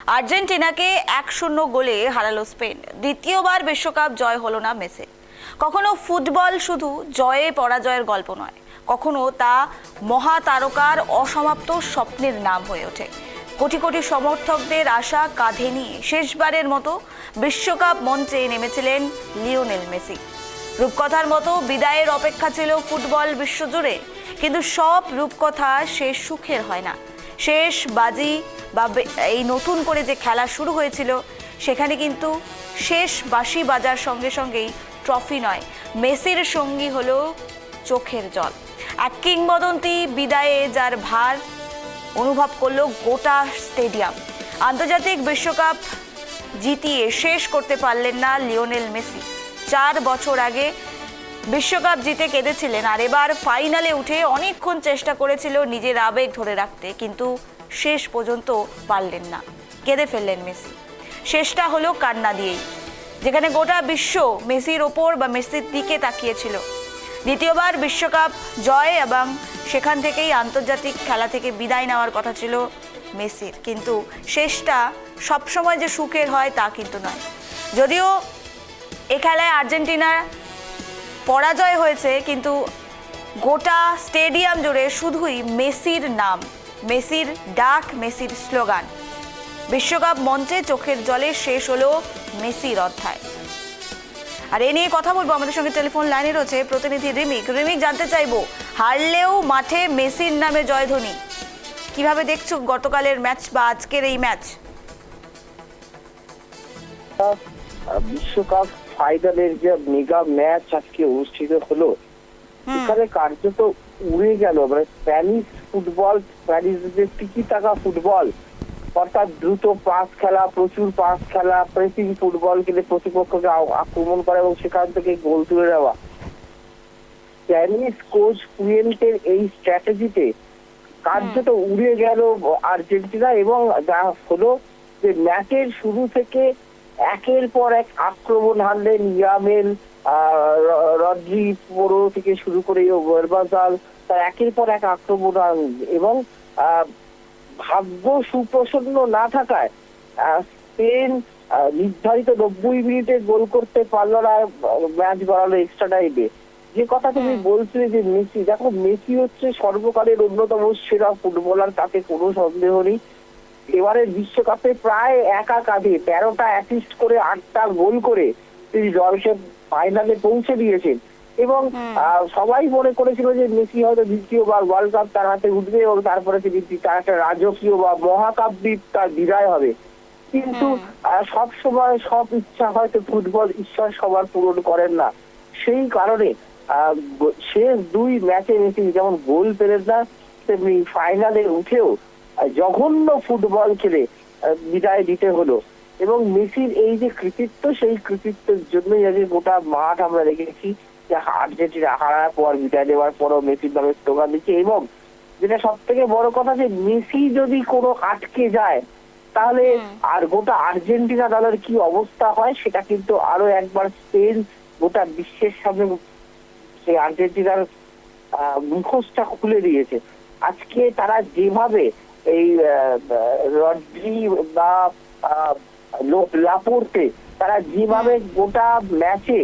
আর্জেন্টিনাকে 1-0 গোলে হারালো স্পেন। দ্বিতীয়বার বিশ্বকাপ জয় হলো না মেসি। কখনো ফুটবল শুধু জয়ে পরাজয়ের গল্প নয়, কখনো তা মহাতারকার অসমাপ্ত স্বপ্নের নাম হয়ে ওঠে। কোটি কোটি সমর্থকদের আশা কাঁধে নিয়ে শেষবারের মতো বিশ্বকাপ মঞ্চে নেমেছিলেন লিওনেল মেসি। রূপকথার মতো বিদায়ের অপেক্ষা ছিল ফুটবল বিশ্বজুড়ে, কিন্তু সব রূপকথা শেষ সুখের হয় না। শেষ বাজি বা এই নতুন করে যে খেলা শুরু হয়েছিল, সেখানে কিন্তু শেষ বাঁশি বাজার সঙ্গে সঙ্গেই ট্রফি নয়, মেসির সঙ্গী হলো চোখের জল। এক কিংবদন্তি বিদায়ে যার ভার অনুভব করলো গোটা স্টেডিয়াম। আন্তর্জাতিক বিশ্বকাপ জিতিয়ে শেষ করতে পারলেন না লিওনেল মেসি। 4 বছর আগে বিশ্বকাপ জিতে কেঁদেছিলেন, আর এবার ফাইনালে উঠে অনেকক্ষণ চেষ্টা করেছিল নিজের আবেগ ধরে রাখতে, কিন্তু শেষ পর্যন্ত পারলেন না। কেঁদে ফেললেন মেসি। শেষটা হলো কান্না দিয়েই, যেখানে গোটা বিশ্ব মেসির ওপর বা মেসির দিকে তাকিয়েছিল। দ্বিতীয়বার বিশ্বকাপ জয় এবং সেখান থেকেই আন্তর্জাতিক খেলা থেকে বিদায় নেওয়ার কথা ছিল মেসির, কিন্তু শেষটা সবসময় যে সুখের হয় তা কিন্তু নয়। যদিও এ খেলায় আর্জেন্টিনার পরাজয় হয়েছে, কিন্তু গোটা স্টেডিয়াম জুড়ে শুধুই মেসির নাম, মেসির ডাক, মেসির স্লোগান। বিশ্বকাপ মঞ্চে চোখের জলে শেষ হলো মেসির অধ্যায়। আর এ নিয়ে কথা বলবো, আমাদের সঙ্গে টেলিফোন লাইনে রয়েছে প্রতিনিধি রিমিক। জানতে চাইবো, হারলেও মাঠে মেসির নামে জয়ধ্বনি। কিভাবে দেখছো গতকালের ম্যাচ বা আজকের এই ম্যাচ? বিশ্বকাপ ফাইনালের যে মেগা ম্যাচ আজকে অনুষ্ঠিত হলো, এখানে কার্যত উড়ে গেল মানে স্প্যানিশ ফুটবল, স্প্যানিশ যে টিকি টাকা ফুটবল, অর্থাৎ দ্রুত পাস খেলা, প্রচুর পাস খেলা, প্রেসিং ফুটবল খেলে প্রতিপক্ষকে আক্রমণ করা এবং সেখান থেকে গোল তুলে নেওয়া। স্প্যানিশ কোচ পুয়েন্টের এই স্ট্র্যাটেজিতে কার্যত উড়ে গেল আর্জেন্টিনা, এবং যা হলো যে ম্যাচের শুরু থেকে একের পর এক আক্রমণ হানলেন ইয়ামেল, রদ্রি, পোরো থেকে শুরু করে ওয়ারবাজাল, তার একের পর এক আক্রমণ এবং ভাগ্য সুপ্রসন্ন না থাকায় স্পেন নির্ধারিত 90 মিনিটে গোল করতে পারলো না, ম্যাচ গড়ালো এক্সট্রা টাইমে। যে কথা তুমি বলছিলে যে মেসি, দেখো মেসি হচ্ছে সর্বকালের অন্যতম সেরা ফুটবলার, তাতে কোনো সন্দেহ নেই। এবারের বিশ্বকাপে প্রায় একা কাঁধে 13টা অ্যাসিস্ট করে 8টা গোল করে তিনি দলকে ফাইনালে পৌঁছে দিয়েছেন, এবং সবাই মনে করেছিল যে মেসি হয়তো দ্বিতীয়বার ওয়ার্ল্ড কাপ তার হাতে উঠবে এবং তারপরে তিনি তার একটা রাজকীয় বা মহাকাব্যিক তার বিদায় হবে। কিন্তু সব সময় সব ইচ্ছা হয়তো ফুটবল ঈশ্বর সবার পূরণ করেন না। সেই কারণে শেষ 2 ম্যাচে মেসি যেমন গোল পেলেন না, তেমনি ফাইনালে উঠেও জঘন্য ফুটবল খেলে বিদায় দিতে হলো। এবং মেসির এই যে কৃতিত্ব, সেই কৃতিত্বের জন্যই আজকে গোটা মাঠ আমরা দেখেছি যে আর্জেন্টিনা হারার পর, বিদায় দেওয়ার পরও মেসির নামে স্লোগান দিচ্ছে। এবং যেটা সব থেকে বড় কথা, যে মেসি যদি কোনো আটকে যায় তাহলে আর গোটা আর্জেন্টিনা দলের কি অবস্থা হয়, সেটা কিন্তু আরো একবার স্পেন গোটা বিশ্বের সামনে সেই আর্জেন্টিনার মুখোশটা খুলে দিয়েছে। আজকে তারা যেভাবে এই রদ্রি বা লাপোর্তে তারা যেভাবে গোটা ম্যাচে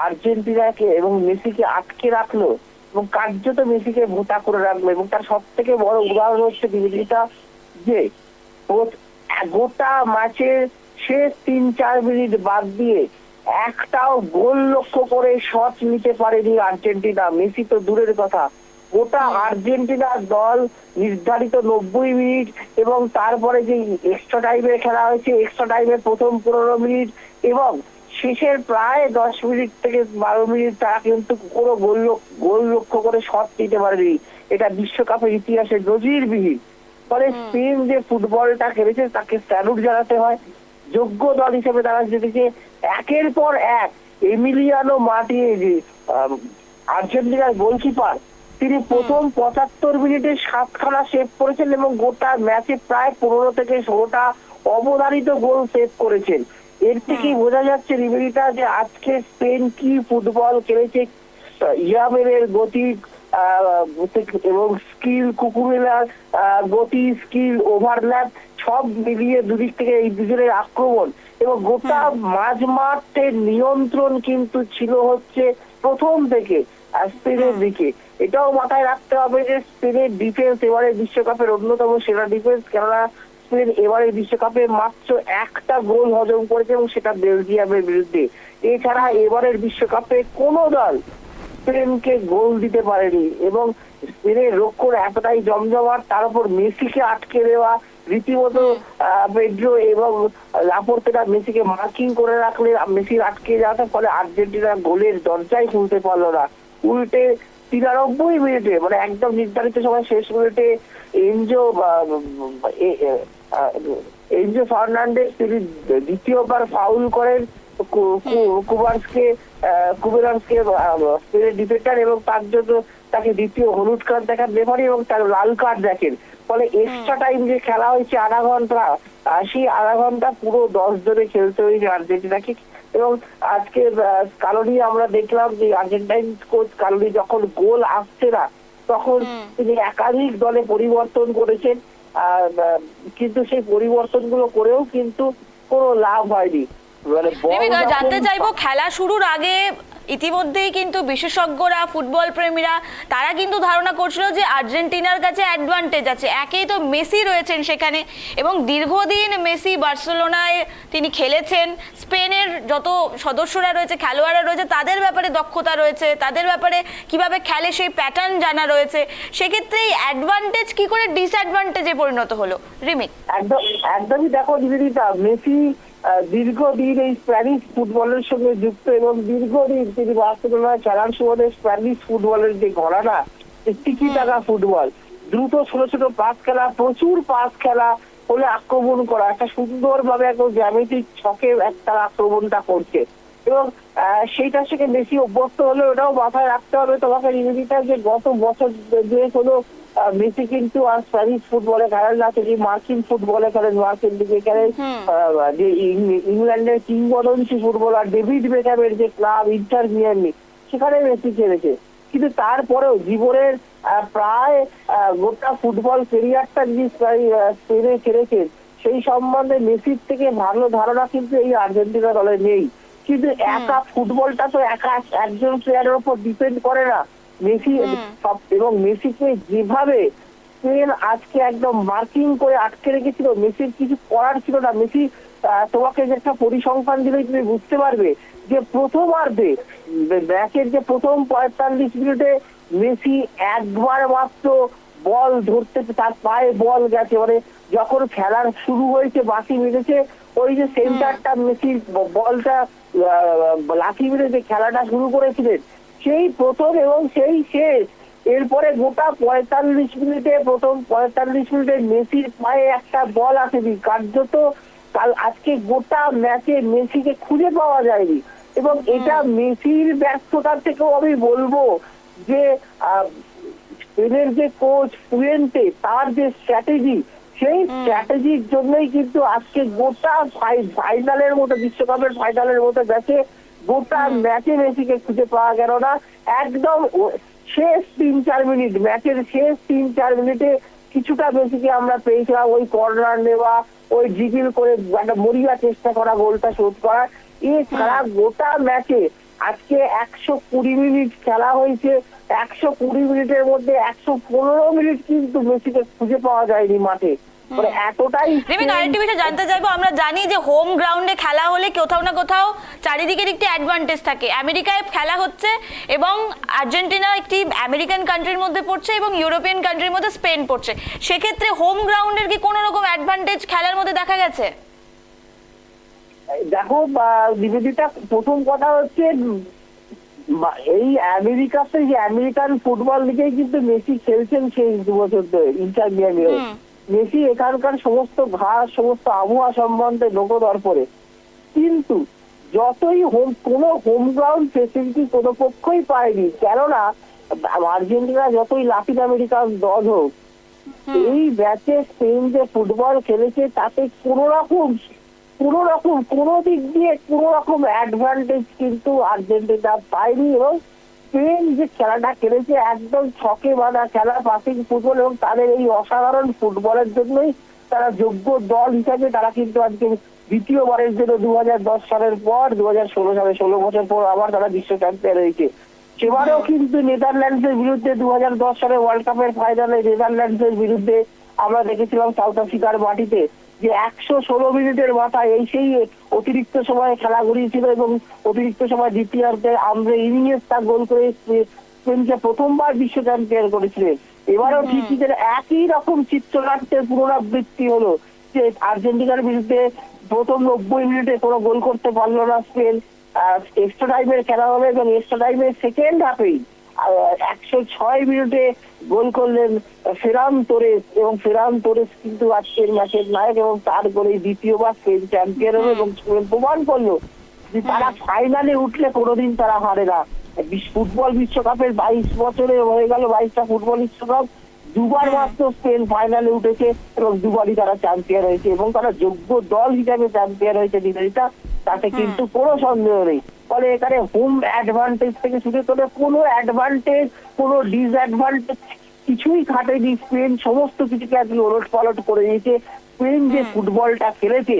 আর্জেন্টিনাকে এবং মেসিকে আটকে রাখলো এবং কার্যত মেসিকে ভোতা করে রাখলো, এবং তার সব থেকে বড় উদাহরণ হচ্ছে বিরোধিতা যে গোটা ম্যাচের শেষ 3-4 মিনিট বাদ দিয়ে একটাও গোল লক্ষ্য করে শট নিতে পারেনি আর্জেন্টিনা। মেসি তো দূরের কথা, গোটা আর্জেন্টিনার দল নির্ধারিত 90 মিনিট এবং তারপরে যে এক্সট্রা টাইমে খেলা হয়েছে, এক্সট্রা টাইমে প্রথম 15 মিনিট এবং শেষের প্রায় 10 মিনিট থেকে 12 মিনিট তারা কিন্তু কোনো গোল লক্ষ্য করে শট নিতে পারেনি। এটা বিশ্বকাপের ইতিহাসে নজিরবিহীন। ফলে স্পেন যে ফুটবলটা খেলেছে তাকে স্যালুট জানাতে হয়। যোগ্য দল হিসেবে তারা জিতেছে। একের পর এক এমিলিয়ানো মার্টিনেজ, আর্জেন্টিনার গোলকিপার, তিনি প্রথম 75 মিনিটে 7খানা সেভ করেছেন এবং গোটা ম্যাচে প্রায় 15 থেকে 16টা অবধারিত গোল সেভ করেছেন। এর থেকেই বোঝা যাচ্ছে রিবেরিটা যে আজকে স্পেন কি ফুটবল খেলেছে। ইয়ামেলের গতি, এবং স্কিল, কুকুরেলার গতি, স্কিল, ওভারল্যাপ সব মিলিয়ে দুদিক থেকে এই দুজনের আক্রমণ এবং গোটা মাঝ মাঠের নিয়ন্ত্রণ কিন্তু ছিল হচ্ছে প্রথম থেকে স্পেনের দিকে। এটাও মাথায় রাখতে হবে যে স্পেনের ডিফেন্স এবারে বিশ্বকাপের অন্যতম সেরা ডিফেন্স, কেননা স্পেন এবারে বিশ্বকাপে মাত্র একটা গোল হজম করেছে এবং সেটা বেলজিয়ামের বিরুদ্ধে। এছাড়া এবারের বিশ্বকাপে কোনো দল স্পেনকে গোল দিতে পারেনি এবং স্পেনের রক্ষণ এতটাই জমজমাট, তার উপর মেসিকে আটকে দেওয়া রীতিমতো পেড্রো এবং লাপোর্তেরা মেসিকে মার্কিং করে রাখলে মেসির আটকে যাওয়ার ফলে আর্জেন্টিনা গোলের দরজাই খুলতে পারলো না। উল্টে 93 মিনিটে মানে একদম নির্ধারিত সময় শেষ মিনিটে এনজো ফার্নান্ডেজ তিনি দ্বিতীয়বার ফাউল করেন কুবেরাসকে স্পেনের ডিফেন্ডার এবং তার জন্য তাকে দ্বিতীয় হলুদ কার্ড দেখান রেফারি এবং তার লাল কার্ড দেখেন। ফলে এক্সট্রা টাইম যে খেলা হয়েছে আধা ঘন্টা, সেই আধা ঘন্টা পুরো 10 জনে খেলতে হয়েছে আর্জেন্টিনাকে। এবং আজকে স্কালোনি আমরা দেখলাম যে আর্জেন্টাইন কোচ স্কালোনি যখন গোল আসছে না তখন তিনি একাধিক দলে পরিবর্তন করেছেন, কিন্তু সেই পরিবর্তনগুলো করেও কিন্তু কোনো লাভ হয়নি। জানতে চাইবো, খেলা শুরুর আগে ইতিমধ্যেই কিন্তু বিশেষজ্ঞরা, ফুটবল প্রেমীরা তারা কিন্তু ধারণা করছিল যে আর্জেন্টিনার কাছে অ্যাডভান্টেজ আছে। একেই তো মেসি রয়েছেন সেখানে এবং দীর্ঘদিন মেসি বার্সেলোনায় তিনি খেলেছেন। স্পেনের যত সদস্যরা রয়েছে, খেলোয়াড়রা রয়েছে, তাদের ব্যাপারে দক্ষতা রয়েছে, তাদের ব্যাপারে কিভাবে খেলে সেই প্যাটার্ন জানা রয়েছে। সেক্ষেত্রে এই অ্যাডভান্টেজ কি করে ডিসঅ্যাডভান্টেজে পরিণত হলো রিমিক? একদমই দেখো নিবেদিতা, মেসি দীর্ঘদিন এই স্প্যানিশ ফুটবলের সঙ্গে যুক্ত এবং দীর্ঘদিন তিনি বার্সেলোনায় খেলার সময় স্প্যানিশ ফুটবলের যে ঘরানা, টিকি টাকা ফুটবল, দ্রুত ছোট ছোট পাস খেলা, প্রচুর পাস খেলা হলে আক্রমণ করা, একটা সুন্দরভাবে একদম জ্যামিতিক ছকে একটা আক্রমণটা করছে এবং সেইটা থেকে বেশি অভ্যস্ত হলে ওটাও মাথায় রাখতে হবে তোমাকে নিবেদিতা যে গত বছর যে হলো মেসি কিন্তু আর স্প্যানিশ ফুটবলে খেলেন না, তিনি মার্কিন ফুটবলে খেলেন, মার্কিন দিকে খেলেন। যে ইংল্যান্ডের কিংবদন্তি ফুটবলার ডেভিড বেকহ্যামের যে ক্লাব ইন্টার মিয়ামি সেখানে মেসি খেলেছে, কিন্তু তারপরেও জীবনের প্রায় গোটা ফুটবল ক্যারিয়ারটা যিনি স্পেনে খেলেছেন সেই সম্বন্ধে মেসির থেকে ভালো ধারণা কিন্তু এই আর্জেন্টিনা দলে নেই। কিন্তু একা ফুটবলটা তো একা একজন প্লেয়ারের উপর ডিপেন্ড করে না। মেসি এবং মেসিকে যেভাবে স্পেন আজকে একদম মার্কিং করে আটকে রেখেছিল, মেসির কিছু করার ছিল না। মেসি তোমাকে যে একটা পরিসংখ্যান দিলেই তুমি বুঝতে পারবে যে প্রথমার্ধে ম্যাচের যে প্রথম 45 মিনিটে মেসি একবার মাত্র বল ধরতে, তার পায়ে বল গেছে, মানে যখন খেলার শুরু হয়েছে বাকি মিনিটে ওই যে সেন্টারটা মেসির বলটা লাকি মিনিটে যে খেলাটা শুরু করেছিলেন সেই প্রথম এবং সেই শেষ, এরপরে গোটা 45 মিনিটে প্রথম 45 মিনিটে মেসির পায়ে একটা বল আসেনি। কার্যত কাল আজকে গোটা ম্যাচে মেসিকে খুঁজে পাওয়া যায়নি এবং এটা মেসির ব্যর্থতার থেকেও আমি বলবো যে স্পেনের যে কোচ ফুয়েন্তে তার যে স্ট্র্যাটেজি, সেই স্ট্র্যাটেজির জন্যই কিন্তু আজকে গোটা ফাইনালের মতো, বিশ্বকাপের ফাইনালের মতো ম্যাচে গোটা ম্যাচে মেসিকে খুঁজে পাওয়া গেল না। একদম শেষ 3-4 মিনিট, ম্যাচের শেষ 3-4 মিনিটে কিছুটা মেসিকে আমরা পেয়েছিলাম, ওই কর্নার নেওয়া, ওই ড্রিবল করে একটা মরিয়া চেষ্টা করা, গোলটা শোধ করা। এছাড়া গোটা ম্যাচে আজকে 120 মিনিট খেলা হয়েছে, 120 মিনিটের মধ্যে 115 মিনিট কিন্তু মেসিকে খুঁজে পাওয়া যায়নি মাঠে। জানতে চাইবো, আমরা জানি যে হোম গ্রাউন্ডে খেলা হলে কোথাও না কোথাও চারিদিকের একটি অ্যাডভান্টেজ থাকে। আমেরিকায় খেলা হচ্ছে এবং আর্জেন্টিনা একটি আমেরিকান কান্ট্রির মধ্যে পড়ছে এবং ইউরোপিয়ান কান্ট্রির মধ্যে স্পেন পড়ছে, সেক্ষেত্রে হোম গ্রাউন্ডের কি কোনো রকম অ্যাডভান্টেজ খেলার মধ্যে দেখা গেছে? দেখো নিবেদিতা, প্রথম কথা হচ্ছে এই আমেরিকাতে যে আমেরিকান ফুটবল লিগেই কিন্তু মেসি খেলছেন সেই 2 বছর ধরে ইন্টার মিয়ামি। মেসি এখানকার সমস্ত ঘাস, সমস্ত আবহাওয়া সম্বন্ধে লোকদর্পণে, কিন্তু যতই কোনো হোম গ্রাউন্ড ফেসিলিটি কোনো পক্ষই পায়নি, কেননা আর্জেন্টিনা যতই লাতিন আমেরিকার দল হোক, এই ম্যাচে স্পেন যে ফুটবল খেলেছে তাতে কোনো দিক দিয়ে কোনো রকম অ্যাডভান্টেজ কিন্তু আর্জেন্টিনা পায়নি এবং স্পেন যে খেলাটা খেলেছে একদম ছকে বাঁধা খেলা, পাসিং ফুটবল, এবং তাদের এই অসাধারণ ফুটবলের জন্যই তারা যোগ্য দল হিসাবে তারা কিন্তু আজকে দ্বিতীয়বারের জন্য 2010 সালের পর 2016 সালে 16 বছর পর আবার তারা বিশ্ব চ্যাম্পিয়ন হয়েছে। সেবারেও কিন্তু নেদারল্যান্ডসের বিরুদ্ধে 2010 সালে ওয়ার্ল্ড কাপের ফাইনালে নেদারল্যান্ডসের বিরুদ্ধে আমরা দেখেছিলাম সাউথ আফ্রিকার মাটিতে যে 116 মিনিটের মাথায় এই সেই অতিরিক্ত সময়ে খেলা ঘুরিয়েছিল এবং অতিরিক্ত সময় দ্বিতীয়ার্ধে আন্দ্রে ইনিয়েস্তা গোল করে স্পেনকে প্রথমবার বিশ্ব চ্যাম্পিয়ন করেছিলেন। এবারেও ঠিকই একই রকম চিত্রনাট্যের পুনরাবৃত্তি হলো যে আর্জেন্টিনার বিরুদ্ধে প্রথম 90 মিনিটে কোনো গোল করতে পারলো না স্পেন। এক্সট্রা টাইমের খেলা হলো এবং এক্সট্রা টাইমের সেকেন্ড হাফেই 106 মিনিটে গোল করলেন ফেরান তোরেস, এবং ফেরান তোরেস কিন্তু আজকের ম্যাচের নায়ক এবং তার গোলেই দ্বিতীয়বার স্পেন চ্যাম্পিয়ন হলো এবং স্পেন প্রমাণ করলো যে তারা ফাইনালে উঠলে কোনোদিন তারা হারে না। ফুটবল বিশ্বকাপের 22 বছরে হয়ে গেল 22টা ফুটবল বিশ্বকাপ, দুবার মাত্র স্পেন ফাইনালে উঠেছে এবং দুবারই তারা চ্যাম্পিয়ন হয়েছে এবং তারা যোগ্য দল হিসাবে চ্যাম্পিয়ন হয়েছে নিবেদিতা, তাতে কিন্তু কোনো সন্দেহ নেই। ফলে এখানে হোম অ্যাডভান্টেজ থেকে শুরু করে কোনো অ্যাডভান্টেজ কোনো ডিসঅ্যাডভান্টেজ কিছুই খাটেনি স্পেন, সমস্ত কিছুকে আজকে ওলট পালট করে দিয়েছে। স্পেন যে ফুটবলটা খেলেছে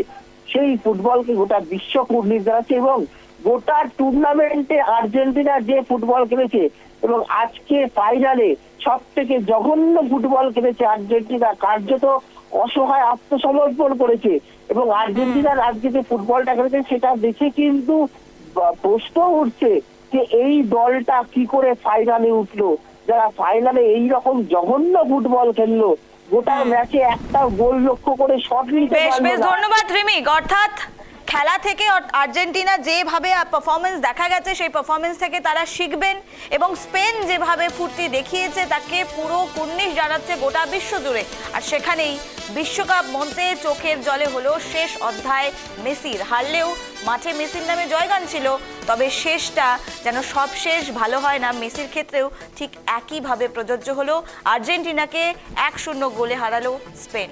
সেই ফুটবলকে গোটা বিশ্ব কুর্নিশ জানাচ্ছে এবং গোটা টুর্নামেন্টে আর্জেন্টিনা যে ফুটবল খেলেছে এবং আজকে ফাইনালে সব থেকে জঘন্য ফুটবল খেলেছে আর্জেন্টিনা, কার্যত অসহায় আত্মসমর্পণ করেছে এবং আর্জেন্টিনার আজকে যে ফুটবলটা খেলেছে সেটা দেখে কিন্তু প্রশ্ন উঠছে যে এই দলটা কি করে ফাইনালে উঠলো, যারা ফাইনালে এই রকম জঘন্য ফুটবল খেললো, গোটা ম্যাচে একটা গোল লক্ষ্য করে শট নিতে বেশ পারলো বেশ না। ধন্যবাদ রিমিক। অর্থাৎ খেলা থেকে আর্জেন্টিনা যেভাবে পারফরমেন্স দেখা গেছে সেই পারফরমেন্স থেকে তারা শিখবেন এবং স্পেন যেভাবে ফুর্তি দেখিয়েছে তাকে পুরো কুর্নিশ জানাচ্ছে গোটা বিশ্ব জুড়ে। আর সেখানেই বিশ্বকাপ মঞ্চে চোখের জলে হলো শেষ অধ্যায় মেসির। হারলেও মাঠে মেসির নামে জয়গান ছিল, তবে শেষটা যেন সব শেষ ভালো হয় না, মেসির ক্ষেত্রেও ঠিক একইভাবে প্রযোজ্য হলো। আর্জেন্টিনাকে 1-0 গোলে হারালো স্পেন।